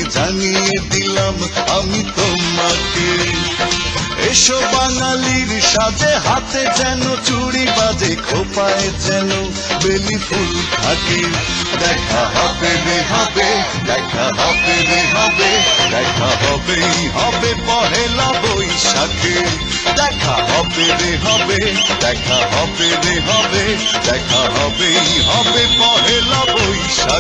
জানিয়ে দিলাম আমি তোমাকে। এসো বাঙালির সাজে, হাতে যেন চুড়ি বাজে, খোপায় যেন বেলি ফুল থাকে। দেখা হবে রে হবে, দেখা হবে রে হবে, দেখা হবেই হবে পহেলা বৈশাখে। দেখা হবে রে হবে, দেখা হবে রে হবে, দেখা হবেই হবে পহেলা বৈশাখ।